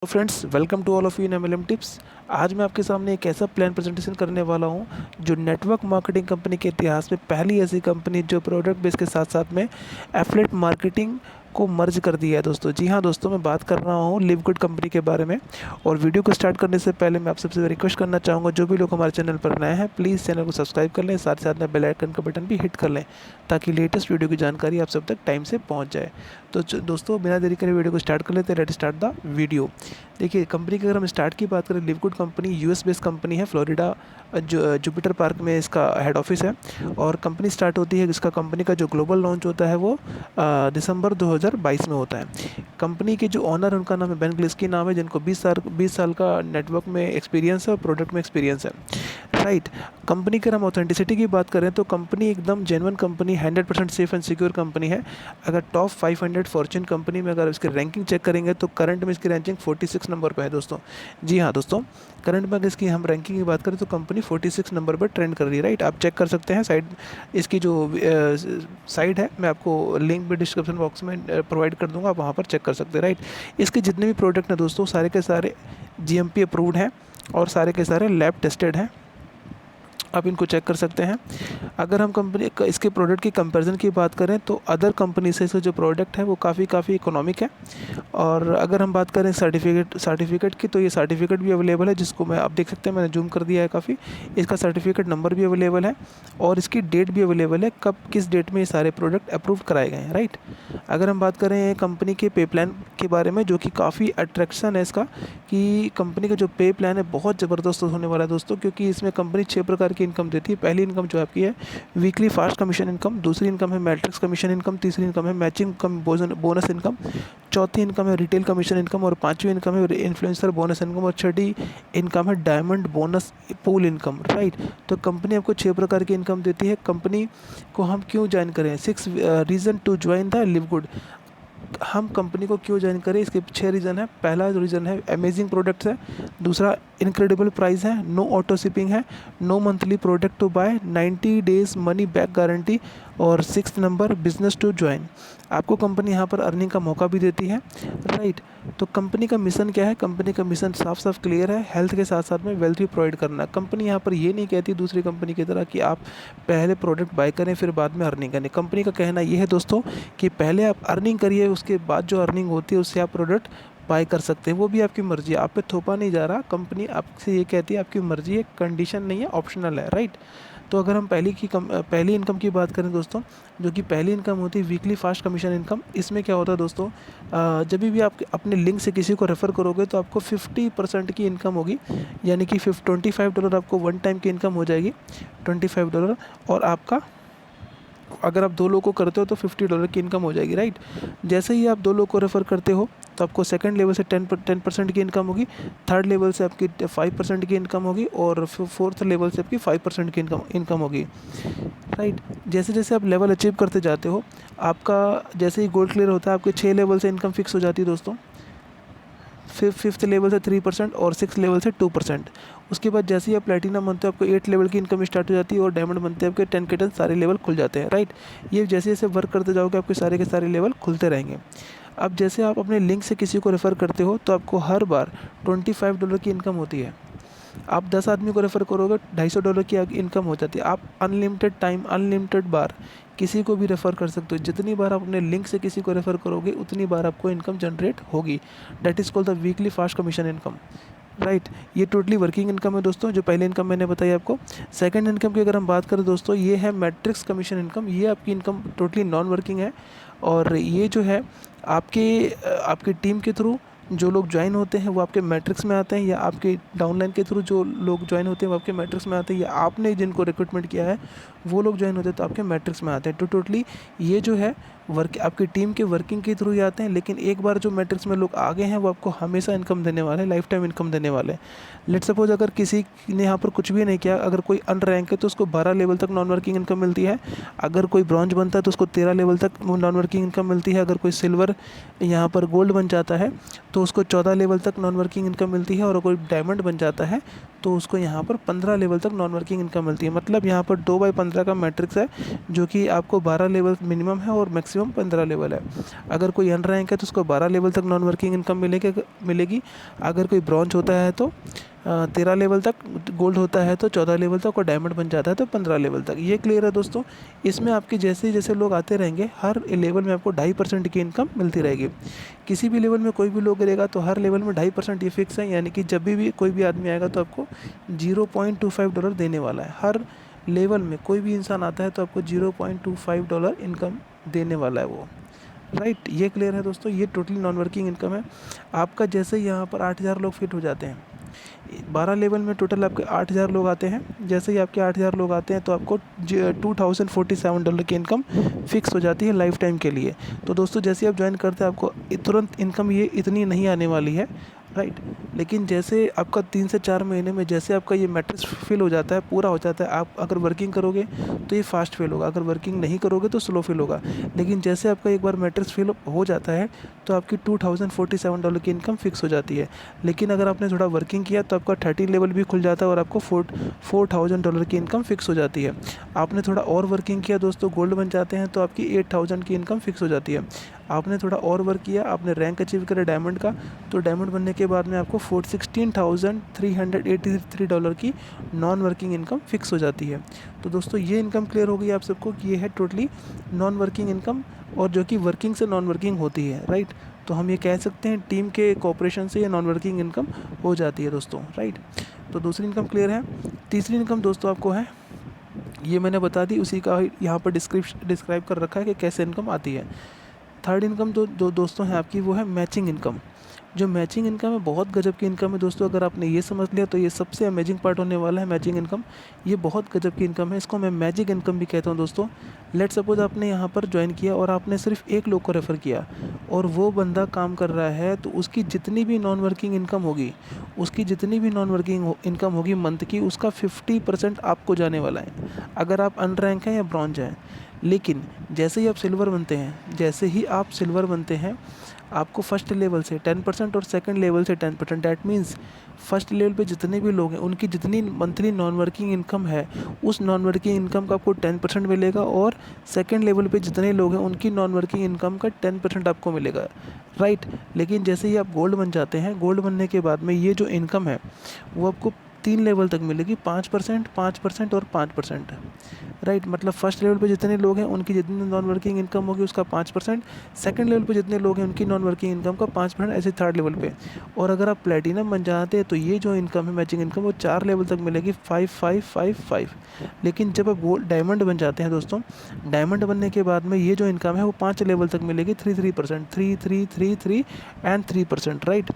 तो friends, welcome to all of you in MLM tips. आज मैं आपके सामने एक ऐसा प्लान प्रेजेंटेशन करने वाला हूं जो नेटवर्क मार्केटिंग कंपनी के इतिहास में पहली ऐसी कंपनी जो प्रोडक्ट बेस के साथ साथ में एफिलिएट मार्केटिंग को मर्ज कर दिया है दोस्तों। जी हाँ दोस्तों, मैं बात कर रहा हूँ लिव गुड कंपनी के बारे में। और वीडियो को स्टार्ट करने से पहले मैं आप सबसे रिक्वेस्ट करना चाहूँगा, जो भी लोग हमारे चैनल पर नए हैं प्लीज़ चैनल को सब्सक्राइब कर लें, साथ ही साथ में बेल आइकन का बटन भी हिट कर लें ताकि लेटेस्ट वीडियो की जानकारी आप सब तक टाइम से पहुँच जाए। तो दोस्तों, बिना देरी करे वीडियो को स्टार्ट कर लेते हैं। Let start the video. देखिए, कंपनी की अगर हम स्टार्ट की बात करें, live good company US based company है। फ्लोरिडा जुपिटर पार्क में इसका हेड ऑफिस है। और कंपनी स्टार्ट होती है, इसका कंपनी का जो ग्लोबल लॉन्च होता है वो दिसंबर 2022 में होता है। कंपनी के जो ऑनर, उनका नाम है बेन ग्लिस्की नाम है, जिनको 20 साल का नेटवर्क में एक्सपीरियंस है और प्रोडक्ट में एक्सपीरियंस है। राइट। कंपनी की हम ऑथेंटिसिटी की बात करें तो कंपनी एकदम genuine company, 100% safe and secure company है। अगर टॉप 500 फॉर्च्यून कंपनी में अगर इसकी रैंकिंग चेक करेंगे तो करंट में इसकी रैंकिंग 46 नंबर पे है दोस्तों। जी हाँ दोस्तों, करंट में अगर इसकी हम रैंकिंग की बात करें तो कंपनी 46 नंबर पर ट्रेंड कर रही है। राइट, आप चेक कर सकते हैं। साइड इसकी जो साइड है, मैं आपको लिंक भी डिस्क्रिप्शन बॉक्स में प्रोवाइड कर दूंगा, आप वहाँ पर चेक कर सकते हैं। राइट, इसके जितने भी प्रोडक्ट हैं दोस्तों, सारे के सारे जीएमपी अप्रूव्ड हैं और सारे के सारे लैब टेस्टेड हैं। आप इनको चेक कर सकते हैं। अगर हम कंपनी इसके प्रोडक्ट की कंपैरिजन की बात करें तो अदर कंपनी से इसका जो प्रोडक्ट है वो काफ़ी इकोनॉमिक है। और अगर हम बात करें सर्टिफिकेट की, तो ये सर्टिफिकेट भी अवेलेबल है, जिसको मैं आप देख सकते हैं, मैंने जूम कर दिया है काफ़ी। इसका सर्टिफिकेट नंबर भी अवेलेबल है और इसकी डेट भी अवेलेबल है, कब किस डेट में ये सारे प्रोडक्ट अप्रूव कराए गए हैं। राइट। अगर हम बात करें कंपनी के पे प्लान के बारे में, जो कि काफ़ी अट्रैक्शन है इसका, कि कंपनी का जो पे प्लान है बहुत ज़बरदस्त होने वाला है दोस्तों, क्योंकि इसमें कंपनी 6 प्रकार की इनकम देती है। पहली इनकम जो आपकी है वीकली फास्ट कमीशन इनकम, दूसरी इनकम है मैट्रिक्स कमीशन इनकम, तीसरी इनकम है मैचिंग इनकम बोनस इनकम, चौथी इनकम है रिटेल कमीशन इनकम, और पांचवी इनकम है इन्फ्लुएंसर बोनस इनकम, और छठी इनकम है diamond bonus pool income. Right. तो कंपनी आपको 6 प्रकार की इनकम देती है। कंपनी को हम क्यों ज्वाइन करें, 6 reason to join the Live Good. हम कंपनी को क्यों ज्वाइन करें, इसके 6 रीज़न है। पहला रीज़न है अमेजिंग प्रोडक्ट्स है, दूसरा इनक्रेडिबल प्राइस है, नो ऑटो शिपिंग है, no monthly product to buy, 90 days money back guarantee, और 6th number business to join. आपको कंपनी यहाँ पर अर्निंग का मौका भी देती है। राइट। तो कंपनी का मिशन क्या है? कंपनी का मिशन साफ क्लियर है, हेल्थ के साथ साथ में वेल्थ भी प्रोवाइड करना। कंपनी यहाँ पर ये नहीं कहती दूसरी कंपनी की तरह कि आप पहले प्रोडक्ट बाय करें फिर बाद में अर्निंग करें। कंपनी का कहना ये है दोस्तों कि पहले आप अर्निंग करिए, उसके बाद जो अर्निंग होती है उससे आप प्रोडक्ट बाय कर सकते हैं। वो भी आपकी मर्जी है, आप पे थोपा नहीं जा रहा। कंपनी आपसे ये कहती है आपकी मर्जी है, कंडीशन नहीं है, ऑप्शनल है। राइट। तो अगर हम पहली इनकम की बात करें दोस्तों, जो कि पहली इनकम होती है वीकली फास्ट कमीशन इनकम। इसमें क्या होता है दोस्तों, जब भी आप अपने लिंक से किसी को रेफ़र करोगे तो आपको 50% की इनकम होगी, यानी कि $25 आपको वन टाइम की इनकम हो जाएगी, $25। और आपका अगर आप 2 लोगों को करते हो तो $50 की इनकम हो जाएगी। राइट। जैसे ही आप 2 लोगों को रेफ़र करते हो तो आपको सेकंड लेवल से 10% की इनकम होगी, थर्ड लेवल से आपकी 5% की इनकम होगी, और फोर्थ लेवल से आपकी 5% की इनकम होगी। राइट। जैसे जैसे आप लेवल अचीव करते जाते हो, आपका जैसे ही गोल क्लियर होता है, आपके 6 लेवल से इनकम फिक्स हो जाती है दोस्तों। फिफ्थ लेवल से 3% और 6th लेवल से 2%। उसके बाद जैसे ही आप प्लेटिनम बनते हो आपको 8 लेवल की इनकम स्टार्ट हो जाती है, और डायमंड बनते हैं आपके 10 के 10 सारे लेवल खुल जाते हैं। राइट। ये जैसे जैसे वर्क करते जाओगे आपके सारे के सारे लेवल खुलते रहेंगे। अब जैसे आप अपने लिंक से किसी को रेफ़र करते हो तो आपको हर बार $25 की इनकम होती है। आप 10 आदमी को रेफ़र करोगे, $250 की इनकम हो जाती है। आप अनलिमिटेड टाइम, अनलिमिटेड बार किसी को भी रेफ़र कर सकते हो। जितनी बार आप अपने लिंक से किसी को रेफ़र करोगे उतनी बार आपको इनकम जनरेट होगी। That is called the weekly fast commission income. Right. ये टोटली वर्किंग इनकम है दोस्तों, जो पहली इनकम मैंने बताई आपको। सेकंड इनकम की अगर हम बात करें दोस्तों, ये है मैट्रिक्स कमीशन इनकम। ये आपकी इनकम टोटली नॉन वर्किंग है, और ये जो है आपकी टीम के थ्रू जो लोग ज्वाइन होते हैं वो आपके मैट्रिक्स में आते हैं, या आपके डाउनलाइन के थ्रू जो लोग ज्वाइन होते हैं वो आपके मैट्रिक्स में आते हैं, या आपने जिनको रिक्रूटमेंट किया है वो लोग ज्वाइन होते हैं तो आपके मैट्रिक्स में आते हैं। तो टोटली ये जो है आपकी टीम के वर्किंग के थ्रू ही आते हैं, लेकिन एक बार जो मैट्रिक्स में लोग आ गए हैं वो आपको हमेशा इनकम देने वाले हैं, लाइफ टाइम इनकम देने वाले हैं। लेट्स सपोज अगर किसी ने यहाँ पर कुछ भी नहीं किया, अगर कोई अनरैंक है तो उसको 12 लेवल तक नॉन वर्किंग इनकम मिलती है। अगर कोई ब्रॉन्ज बनता है तो उसको 13 लेवल तक नॉन वर्किंग इनकम मिलती है। अगर कोई सिल्वर यहाँ पर गोल्ड बन जाता है तो तो उसको 14 लेवल तक नॉन वर्किंग इनकम मिलती है, और कोई डायमंड बन जाता है तो उसको यहाँ पर 15 लेवल तक नॉन वर्किंग इनकम मिलती है। मतलब यहाँ पर 2/15 का मैट्रिक्स है, जो कि आपको 12 लेवल मिनिमम है और मैक्सिमम 15 लेवल है। अगर कोई अन रैंक है तो उसको 12 लेवल तक नॉन वर्किंग इनकम मिलेगी। अगर कोई ब्रॉन्ज होता है तो 13 लेवल तक, गोल्ड होता है तो 14 लेवल तक, और डायमंड बन जाता है तो 15 लेवल तक। ये क्लियर है दोस्तों। इसमें आपके जैसे जैसे लोग आते रहेंगे, हर लेवल में आपको 2.5% की इनकम मिलती रहेगी। किसी भी लेवल में कोई भी लोग करेगा तो हर लेवल में 2.5% ये फिक्स है, यानी कि जब भी कोई भी आदमी आएगा तो आपको $0.25 देने वाला है। हर लेवल में कोई भी इंसान आता है तो आपको $0.25 इनकम देने वाला है वो, राइट। ये क्लियर है दोस्तों। ये टोटली नॉन वर्किंग इनकम है आपका। जैसे यहाँ पर 8,000 लोग फिट हो जाते हैं, 12 लेवल में टोटल आपके 8,000 लोग आते हैं। जैसे ही आपके 8,000 लोग आते हैं तो आपको $2,047 की इनकम फिक्स हो जाती है लाइफ टाइम के लिए। तो दोस्तों जैसे आप ज्वाइन करते हैं आपको तुरंत इनकम ये इतनी नहीं आने वाली है, राइट। लेकिन जैसे आपका 3 से 4 महीने में जैसे आपका ये मैट्रिक्स फिल हो जाता है, पूरा हो जाता है, आप अगर वर्किंग करोगे तो ये फास्ट फिल होगा, अगर वर्किंग नहीं करोगे तो स्लो फिल होगा। लेकिन जैसे आपका एक बार मैट्रिक्स फिल हो जाता है तो आपकी $2,047 की इनकम फिक्स हो जाती है। लेकिन अगर आपने थोड़ा वर्किंग किया तो आपका 13 लेवल भी खुल जाता है और आपको $4,000 की इनकम फिक्स हो जाती है। आपने थोड़ा और वर्किंग किया दोस्तों, गोल्ड बन जाते हैं तो आपकी 8,000 की इनकम फिक्स हो जाती है। आपने थोड़ा और वर्क किया, आपने रैंक अचीव करा डायमंड का, तो डायमंड बनने के बाद में आपको $16,383 की नॉन वर्किंग इनकम फिक्स हो जाती है। तो दोस्तों ये इनकम क्लियर हो गई आप सबको कि ये है टोटली नॉन वर्किंग इनकम, और जो कि वर्किंग से नॉन वर्किंग होती है, राइट। तो हम ये कह सकते हैं टीम के कोऑपरेशन से ये नॉन वर्किंग इनकम हो जाती है दोस्तों, राइट। तो दूसरी इनकम क्लियर है। तीसरी इनकम दोस्तों आपको है, ये मैंने बता दी, उसी का यहाँ पर डिस्क्राइब कर रखा है कि कैसे इनकम आती है। थर्ड इनकम जो दोस्तों है आपकी, वो है मैचिंग इनकम। जो मैचिंग इनकम है बहुत गजब की इनकम है दोस्तों। अगर आपने ये समझ लिया तो ये सबसे अमेजिंग पार्ट होने वाला है मैचिंग इनकम। ये बहुत गजब की इनकम है, इसको मैं मैजिक इनकम भी कहता हूँ दोस्तों। लेट सपोज आपने यहाँ पर ज्वाइन किया और आपने सिर्फ एक लोग को रेफ़र किया और वो बंदा काम कर रहा है, तो उसकी जितनी भी नॉन वर्किंग इनकम होगी, मंथ की, उसका 50% आपको जाने वाला है, अगर आप अन रैंक हैं या ब्रॉन्ज हैं। लेकिन जैसे ही आप सिल्वर बनते हैं, आपको फर्स्ट लेवल से 10% और सेकंड लेवल से 10%, डैट मीन्स फर्स्ट लेवल पे जितने भी लोग हैं उनकी जितनी मंथली नॉन वर्किंग इनकम है, उस नॉन वर्किंग इनकम का आपको 10% मिलेगा, और सेकंड लेवल पे जितने लोग हैं उनकी नॉन वर्किंग इनकम का 10% आपको मिलेगा, राइट। लेकिन जैसे ही आप गोल्ड बन जाते हैं, गोल्ड बनने के बाद में ये जो इनकम है वो आपको 3 लेवल तक मिलेगी, 5%, 5% और 5%, राइट। मतलब फर्स्ट लेवल पे जितने लोग हैं उनकी जितनी नॉन वर्किंग इनकम होगी उसका 5%, सेकंड लेवल पे जितने लोग हैं उनकी नॉन वर्किंग इनकम का 5%, ऐसे थर्ड लेवल पे। और अगर आप प्लेटिनम बन जाते हैं तो ये जो इनकम है मैचिंग इनकम, वो 4 लेवल तक मिलेगी, 5, 5, 5, 5। लेकिन जब आप गोल्ड डायमंड बन जाते हैं दोस्तों, डायमंड बनने के बाद में ये जो इनकम है वो 5 लेवल तक मिलेगी, 3% 3, 3, 3, 3 एंड 3%, राइट।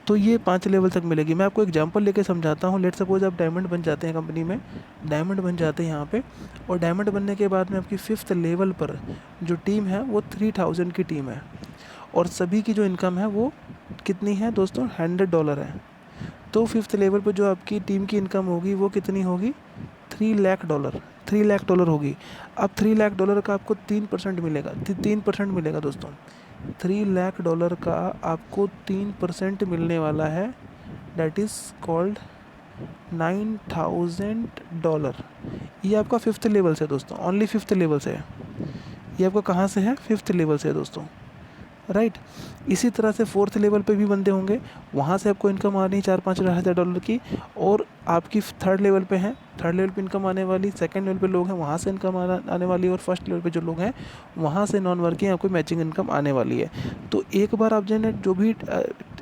तो ये 5 लेवल तक मिलेगी। मैं आपको एग्जांपल लेके समझाता हूँ। लेट सपोज आप डायमंड बन जाते हैं, कंपनी में डायमंड बन जाते हैं यहाँ पे, और डायमंड बनने के बाद में आपकी 5th लेवल पर जो टीम है वो 3,000 की टीम है, और सभी की जो इनकम है वो कितनी है दोस्तों, $100 है। तो 5th लेवल पर जो आपकी टीम की इनकम होगी वो कितनी होगी, $3 लाख होगी। अब $3 लाख का आपको 3% मिलेगा, 3% मिलेगा दोस्तों। $3 लाख का आपको 3% मिलने वाला है, डैट इज़ कॉल्ड $9,000। ये आपका 5th लेवल से दोस्तों, ओनली 5th लेवल से है। ये आपका कहाँ से है, 5th लेवल से है दोस्तों, राइट। इसी तरह से 4th लेवल पे भी बंदे होंगे, वहाँ से आपको इनकम आ रही है $4-5 हज़ार की, और आपकी 3rd लेवल पे है, 3rd लेवल पे इनकम आने वाली, 2nd लेवल पे लोग हैं वहाँ से इनकम आने वाली, और 1st लेवल पे जो लोग हैं वहाँ से नॉन वर्किंग आपको मैचिंग इनकम आने वाली है। तो एक बार आप जो भी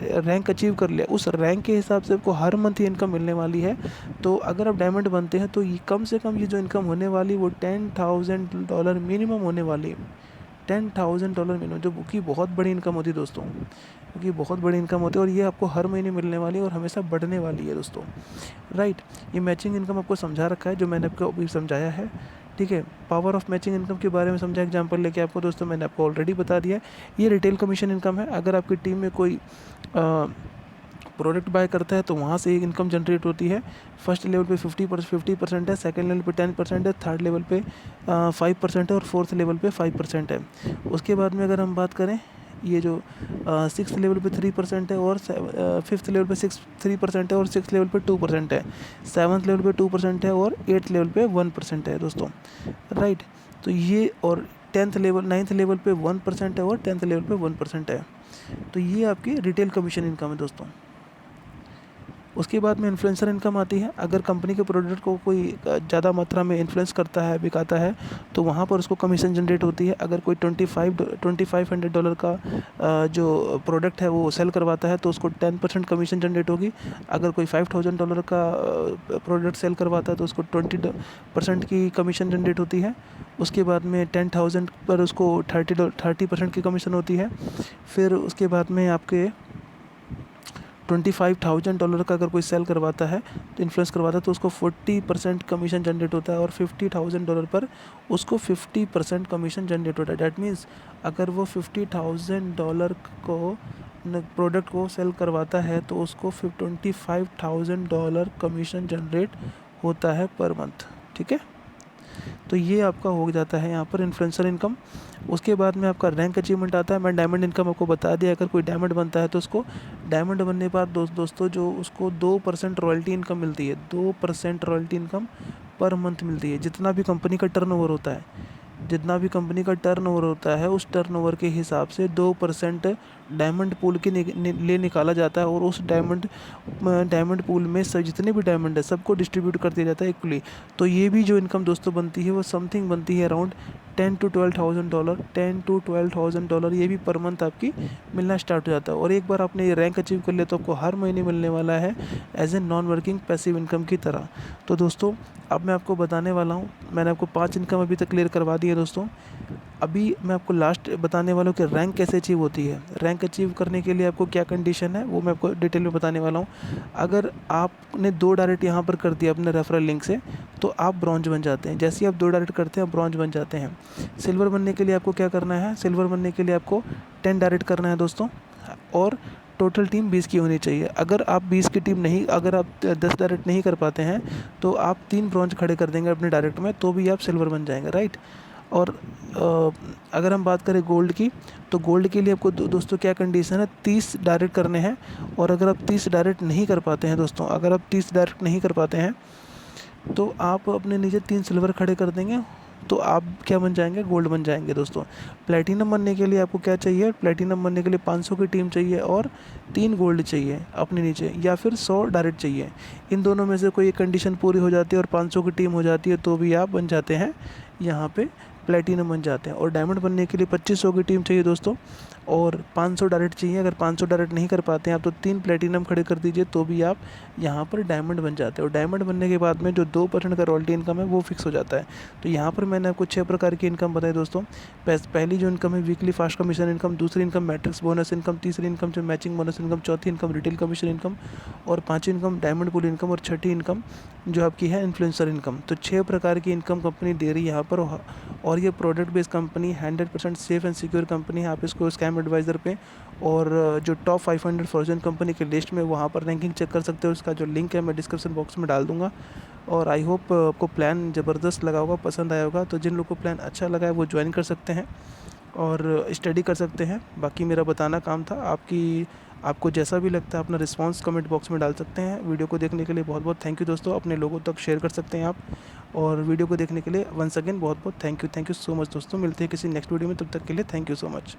रैंक अचीव कर लिया, उस रैंक के हिसाब से आपको हर मंथ ये इनकम मिलने वाली है। तो अगर आप डायमंड बनते हैं तो ये कम से कम ये जो इनकम होने वाली वो $10,000 मिनिमम होने वाली है, $10,000 मिनिमम, जो कि बहुत बड़ी इनकम होती है दोस्तों, क्योंकि बहुत बड़ी इनकम होती है, और ये आपको हर महीने मिलने वाली है और हमेशा बढ़ने वाली है दोस्तों, राइट। ये मैचिंग इनकम आपको समझा रखा है, जो मैंने आपको अभी समझाया है, ठीक है। पावर ऑफ मैचिंग इनकम के बारे में समझा एग्जांपल लेके आपको दोस्तों, मैंने आपको ऑलरेडी बता दिया है। ये रिटेल कमीशन इनकम है। अगर आपकी टीम में कोई प्रोडक्ट बाय करता है तो वहाँ से एक इनकम जनरेट होती है। फर्स्ट लेवल पे 50% है, सेकंड लेवल पे 10% है, थर्ड लेवल पे 5% है, और 4th लेवल पे 5% है। उसके बाद में अगर हम बात करें ये जो 6th लेवल पे 3% है और 5th लेवल पे 3% है और 6th लेवल पे 2% है, 7th लेवल पे 2% है और 8th लेवल पे 1% है दोस्तों, राइट। तो ये और 9th लेवल पे 1% है और 10th लेवल पे 1% है। तो ये आपकी रिटेल कमीशन इनकम है दोस्तों। उसके बाद में इन्फ्लुएंसर इनकम आती है। अगर कंपनी के प्रोडक्ट को कोई ज़्यादा मात्रा में इन्फ्लुएंस करता है, बिकाता है, तो वहाँ पर उसको कमीशन जनरेट होती है। अगर कोई $2500 का जो प्रोडक्ट है वो सेल करवाता है तो उसको 10% कमीशन जनरेट होगी। अगर कोई $5000 का प्रोडक्ट सेल करवाता है तो उसको 20% की कमीशन जनरेट होती है। उसके बाद में 10,000 पर उसको 30% की कमीशन होती है। फिर उसके बाद में आपके $25,000 का अगर कोई सेल करवाता है तो इन्फ्लुएंस करवाता है तो उसको 40% कमीशन जनरेट होता है और $50,000 पर उसको 50% कमीशन जनरेट होता है। डैट मीन्स अगर वो $50,000 को प्रोडक्ट को सेल करवाता है तो उसको $25,000 कमीशन जनरेट होता है पर मंथ, ठीक है। तो ये आपका हो जाता है यहाँ पर इन्फ्लुएंसर इनकम। उसके बाद में आपका रैंक अचीवमेंट आता है। मैं डायमंड इनकम आपको बता दिया। अगर कोई डायमंड बनता है तो उसको डायमंड बनने के बाद दोस्तों जो उसको 2% रॉयल्टी इनकम मिलती है, 2% रॉयल्टी इनकम पर मंथ मिलती है। जितना भी कंपनी का टर्नओवर होता है, जितना भी कंपनी का टर्नओवर होता है उस टर्नओवर के हिसाब से 2% डायमंड पूल के लिए निकाला जाता है और उस डायमंड पूल में सब जितने भी डायमंड है सबको डिस्ट्रीब्यूट कर दिया जाता है इक्वली। तो ये भी जो इनकम दोस्तों बनती है वो समथिंग बनती है अराउंड $10,000 ये भी पर मंथ आपकी मिलना स्टार्ट हो जाता है। और एक बार आपने ये रैंक अचीव कर लिया तो आपको हर महीने मिलने वाला है as a non working passive income की तरह। तो दोस्तों अब मैं आपको बताने वाला हूँ, मैंने आपको 5 इनकम अभी तक क्लियर करवा दी है दोस्तों। अभी मैं आपको लास्ट बताने वाला हूँ कि रैंक कैसे अचीव होती है। रैंक अचीव करने के लिए आपको क्या कंडीशन है वो मैं आपको डिटेल में बताने वाला हूँ। अगर आपने 2 डायरेक्ट यहाँ पर कर दिया अपने रेफरल लिंक से तो आप ब्रॉन्ज बन जाते हैं। जैसे ही आप 2 डायरेक्ट करते हैं आप ब्रॉन्ज बन जाते हैं। सिल्वर बनने के लिए आपको क्या करना है, सिल्वर बनने के लिए आपको 10 डायरेक्ट करना है दोस्तों और टोटल टीम 20 की होनी चाहिए। अगर आप 20 की टीम नहीं, अगर आप 10 डायरेक्ट नहीं कर पाते हैं तो आप 3 ब्रॉन्ज खड़े कर देंगे अपने डायरेक्ट में तो भी आप सिल्वर बन जाएंगे, राइट। और अगर हम बात करें गोल्ड की तो गोल्ड के लिए आपको दोस्तों क्या कंडीशन है, 30 डायरेक्ट करने हैं। और अगर आप 30 डायरेक्ट नहीं कर पाते हैं दोस्तों, अगर आप 30 डायरेक्ट नहीं कर पाते हैं तो आप अपने नीचे 3 सिल्वर खड़े कर देंगे तो आप क्या बन जाएंगे, गोल्ड बन जाएंगे दोस्तों। प्लेटिनम बनने के लिए आपको क्या चाहिए, प्लेटिनम बनने के लिए 500 की टीम चाहिए और 3 गोल्ड चाहिए अपने नीचे, या फिर 100 डायरेक्ट चाहिए। इन दोनों में से कोई एक कंडीशन पूरी हो जाती है और 500 की टीम हो जाती है तो भी आप बन जाते हैं यहाँ पे प्लेटिनम बन जाते हैं। और डायमंड बनने के लिए 2500 की टीम चाहिए दोस्तों और 500 डायरेक्ट चाहिए। अगर 500 डायरेक्ट नहीं कर पाते हैं आप तो 3 प्लेटिनम खड़े कर दीजिए तो भी आप यहाँ पर डायमंड बन जाते हैं। और डायमंड बनने के बाद में जो 2% का रॉयल्टी इनकम है वो फिक्स हो जाता है। तो यहाँ पर मैंने आपको 6 प्रकार की इनकम बताई दोस्तों। पहली जो इनकम है वीकली फास्ट कमीशन इनकम, दूसरी इनकम मैट्रिक्स बोनस इनकम, तीसरी इनकम जो मैचिंग बोनस इनकम, चौथी इनकम रिटेल कमीशन इनकम और पाँचवीं इनकम डायमंड पूल इनकम और छठी इनकम जो आपकी है इन्फ्लुएंसर इनकम। तो 6 प्रकार की इनकम कंपनी दे रही है यहाँ पर। और ये product based company 100% safe and secure company है। आप इसको स्कैम एडवाइज़र पे और जो टॉप 500 फॉर्च्यून कंपनी के लिस्ट में वहाँ पर रैंकिंग चेक कर सकते हो। इसका जो लिंक है मैं डिस्क्रिप्शन बॉक्स में डाल दूँगा। और आई होप आपको प्लान ज़बरदस्त लगा होगा, पसंद आया होगा। तो जिन लोगों को प्लान अच्छा लगा है वो ज्वाइन कर सकते हैं और स्टडी कर सकते हैं। बाकी मेरा बताना काम था। आपको जैसा भी लगता है अपना रिस्पांस कमेंट बॉक्स में डाल सकते हैं। वीडियो को देखने के लिए बहुत बहुत थैंक यू दोस्तों। अपने लोगों तक शेयर कर सकते हैं आप। और वीडियो को देखने के लिए वंस अगेन बहुत बहुत थैंक यू सो मच दोस्तों। मिलते हैं किसी नेक्स्ट वीडियो में, तब तक के लिए थैंक यू सो मच।